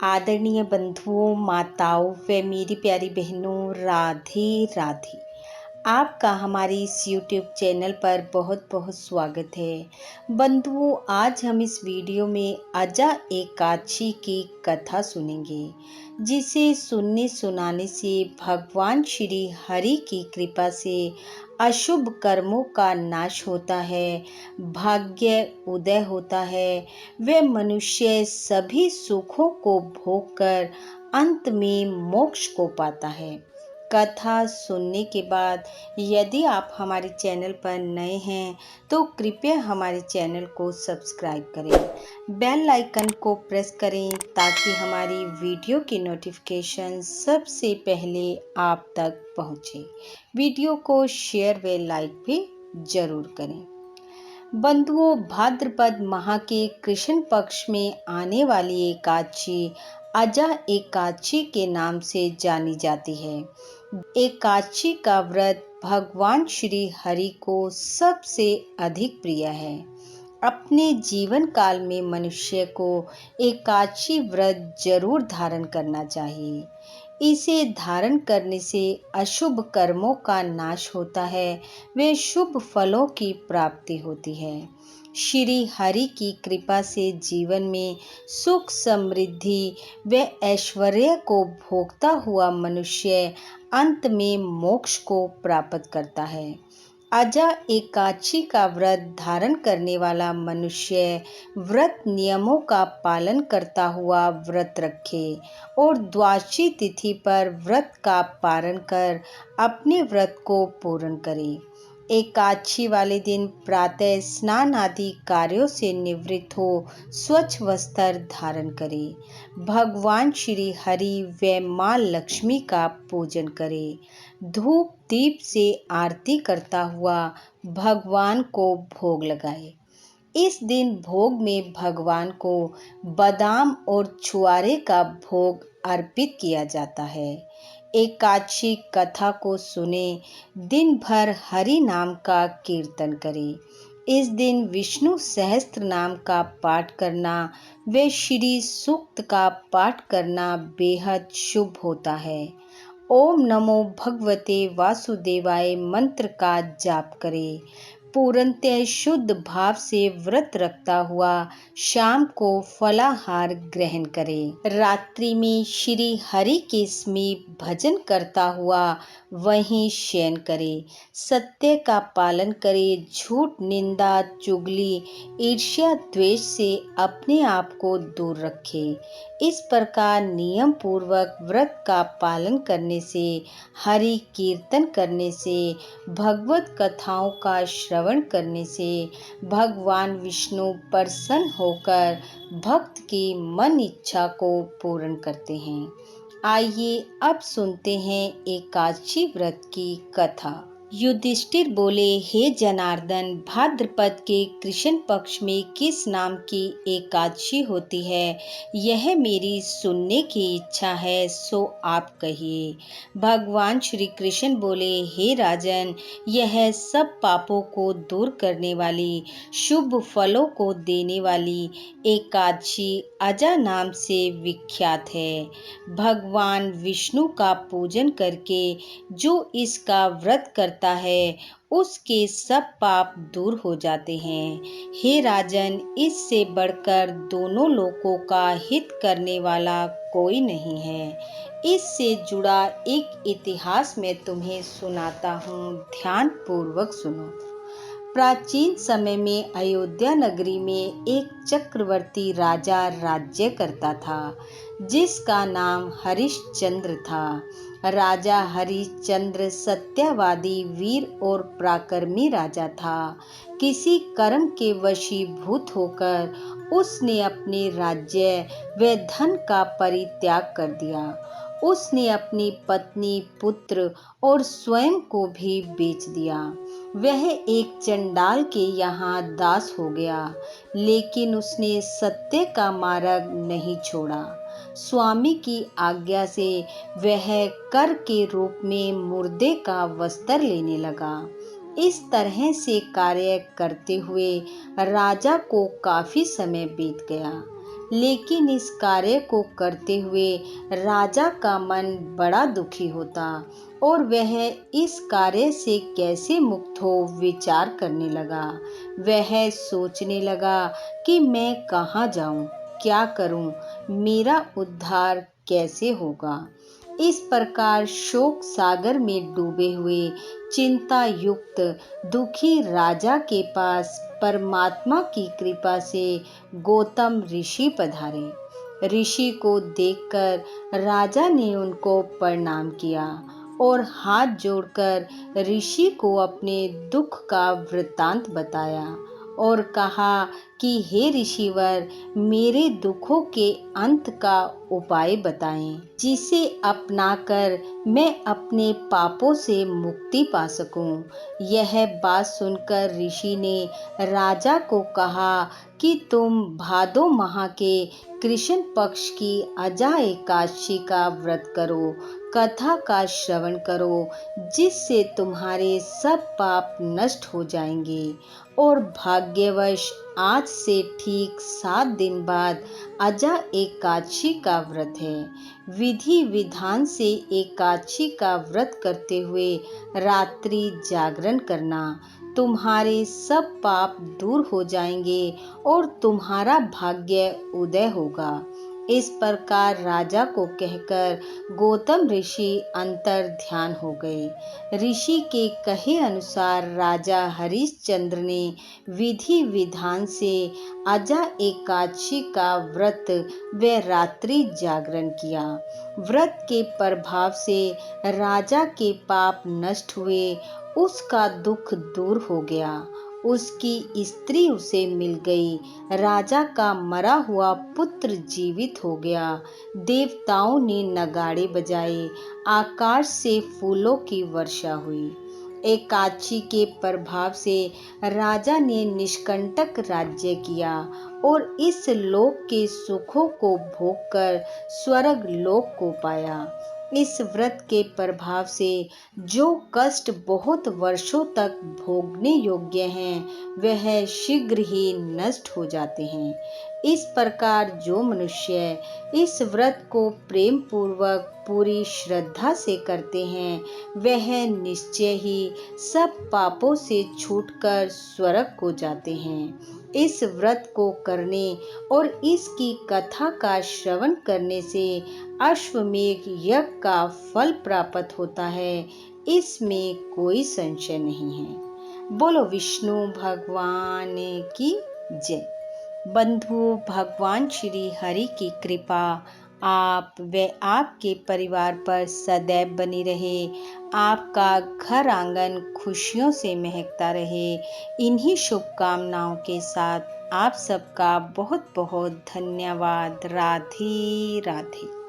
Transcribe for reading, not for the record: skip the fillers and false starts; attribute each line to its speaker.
Speaker 1: आदरणीय बंधुओं, माताओं व मेरी प्यारी बहनों, राधे राधे। आपका हमारे इस YouTube चैनल पर बहुत बहुत स्वागत है। बंधुओं, आज हम इस वीडियो में अजा एकादशी की कथा सुनेंगे, जिसे सुनने सुनाने से भगवान श्री हरि की कृपा से अशुभ कर्मों का नाश होता है, भाग्य उदय होता है, व मनुष्य सभी सुखों को भोगकर अंत में मोक्ष को पाता है। कथा सुनने के बाद यदि आप हमारे चैनल पर नए हैं तो कृपया हमारे चैनल को सब्सक्राइब करें, बेल आइकन को प्रेस करें ताकि हमारी वीडियो की नोटिफिकेशन सबसे पहले आप तक पहुंचे। वीडियो को शेयर व लाइक भी जरूर करें। बंधुओं, भाद्रपद माह के कृष्ण पक्ष में आने वाली एकादशी अजा एकादशी के नाम से जानी जाती है। एकादशी का व्रत भगवान श्री हरि को सबसे अधिक प्रिय है। अपने जीवन काल में मनुष्य को एकादशी व्रत जरूर धारण करना चाहिए। इसे धारण करने से अशुभ कर्मों का नाश होता है, वे शुभ फलों की प्राप्ति होती है। श्री हरि की कृपा से जीवन में सुख समृद्धि व ऐश्वर्य को भोगता हुआ मनुष्य अंत में मोक्ष को प्राप्त करता है। अजा एकादशी का व्रत धारण करने वाला मनुष्य व्रत नियमों का पालन करता हुआ व्रत रखे और द्वादशी तिथि पर व्रत का पारण कर अपने व्रत को पूर्ण करे। एकादशी वाले दिन प्रातः स्नान आदि कार्यों से निवृत्त हो स्वच्छ वस्त्र धारण करे, भगवान श्री हरि व माँ लक्ष्मी का पूजन करे, धूप दीप से आरती करता हुआ भगवान को भोग लगाए। इस दिन भोग में भगवान को बादाम और छुआरे का भोग अर्पित किया जाता है। एकादशी कथा को सुने, दिन भर हरि नाम का कीर्तन करें। इस दिन विष्णु सहस्त्र नाम का पाठ करना व श्री सूक्त का पाठ करना बेहद शुभ होता है। ओम नमो भगवते वासुदेवाय मंत्र का जाप करें। पूर्णतः शुद्ध भाव से व्रत रखता हुआ शाम को फलाहार ग्रहण करें। रात्रि में श्री हरि के समीप भजन करता हुआ वहीं शयन करे। सत्य का पालन करे, झूठ निंदा चुगली ईर्ष्या द्वेष से अपने आप को दूर रखे। इस प्रकार नियम पूर्वक व्रत का पालन करने से, हरि कीर्तन करने से, भगवत कथाओं का श्रवण करने से भगवान विष्णु प्रसन्न होकर भक्त की मन इच्छा को पूर्ण करते हैं। आइए अब सुनते हैं एकादशी व्रत की कथा। युधिष्ठिर बोले, हे जनार्दन, भाद्रपद के कृष्ण पक्ष में किस नाम की एकादशी होती है, यह मेरी सुनने की इच्छा है, सो आप कहिए। भगवान श्री कृष्ण बोले, हे राजन, यह सब पापों को दूर करने वाली, शुभ फलों को देने वाली एकादशी अजा नाम से विख्यात है। भगवान विष्णु का पूजन करके जो इसका व्रत करता है उसके सब पाप दूर हो जाते हैं। हे राजन, इससे बढ़कर दोनों लोकों का हित करने वाला कोई नहीं है। इससे जुड़ा एक इतिहास मैं तुम्हें सुनाता हूँ, ध्यान पूर्वक सुनो। प्राचीन समय में अयोध्या नगरी में एक चक्रवर्ती राजा राज्य करता था, जिसका नाम हरिश्चंद्र था। राजा हरिश्चंद्र सत्यवादी, वीर और पराक्रमी राजा था। किसी कर्म के वशीभूत होकर उसने अपने राज्य व धन का परित्याग कर दिया। उसने अपनी पत्नी, पुत्र और स्वयं को भी बेच दिया। वह एक चंडाल के यहाँ दास हो गया, लेकिन उसने सत्य का मार्ग नहीं छोड़ा। स्वामी की आज्ञा से वह कर के रूप में मुर्दे का वस्त्र लेने लगा। इस तरह से कार्य करते हुए राजा को काफी समय बीत गया। लेकिन इस कार्य को करते हुए राजा का मन बड़ा दुखी होता और वह इस कार्य से कैसे मुक्त हो विचार करने लगा। वह सोचने लगा कि मैं कहाँ जाऊं, क्या करूं, मेरा उद्धार कैसे होगा। इस प्रकार शोक सागर में डूबे हुए चिंता युक्त दुखी राजा के पास परमात्मा की कृपा से गौतम ऋषि पधारे। ऋषि को देखकर राजा ने उनको प्रणाम किया और हाथ जोड़कर ऋषि को अपने दुख का वृत्तांत बताया और कहा कि हे ऋषिवर, मेरे दुखों के अंत का उपाय बताएं, जिसे अपनाकर मैं अपने पापों से मुक्ति पा सकूं। यह बात सुनकर ऋषि ने राजा को कहा कि तुम भादो माह के कृष्ण पक्ष की अजा एकादशी का व्रत करो, कथा का श्रवण करो, जिससे तुम्हारे सब पाप नष्ट हो जाएंगे। और भाग्यवश आज से ठीक 7 दिन बाद अजा एकादशी का व्रत है। विधि विधान से एकादशी का व्रत करते हुए रात्रि जागरण करना, तुम्हारे सब पाप दूर हो जाएंगे और तुम्हारा भाग्य उदय होगा। इस प्रकार राजा को कहकर गौतम ऋषि अंतर ध्यान हो गए। ऋषि के कहे अनुसार राजा हरिश्चंद्र ने विधि विधान से अजा एकादशी का व्रत व रात्रि जागरण किया। व्रत के प्रभाव से राजा के पाप नष्ट हुए, उसका दुख दूर हो गया, उसकी स्त्री उसे मिल गई, राजा का मरा हुआ पुत्र जीवित हो गया। देवताओं ने नगाड़े बजाए, आकाश से फूलों की वर्षा हुई। एकादशी के प्रभाव से राजा ने निष्कंटक राज्य किया और इस लोक के सुखों को भोगकर स्वर्ग लोक को पाया। इस व्रत के प्रभाव से जो कष्ट बहुत वर्षों तक भोगने योग्य हैं, वह शीघ्र ही नष्ट हो जाते हैं। इस प्रकार जो मनुष्य इस व्रत को प्रेम पूर्वक पूरी श्रद्धा से करते हैं, वह निश्चय ही सब पापों से छूटकर स्वर्ग को जाते हैं। इस व्रत को करने और इसकी कथा का श्रवण करने से अश्वमेध यज्ञ का फल प्राप्त होता है, इसमें कोई संशय नहीं है। बोलो विष्णु भगवान की जय। बंधु, भगवान श्री हरि की कृपा आप व आपके परिवार पर सदैव बनी रहे। आपका घर आंगन खुशियों से महकता रहे। इन्हीं शुभकामनाओं के साथ आप सबका बहुत बहुत धन्यवाद। राधे राधे।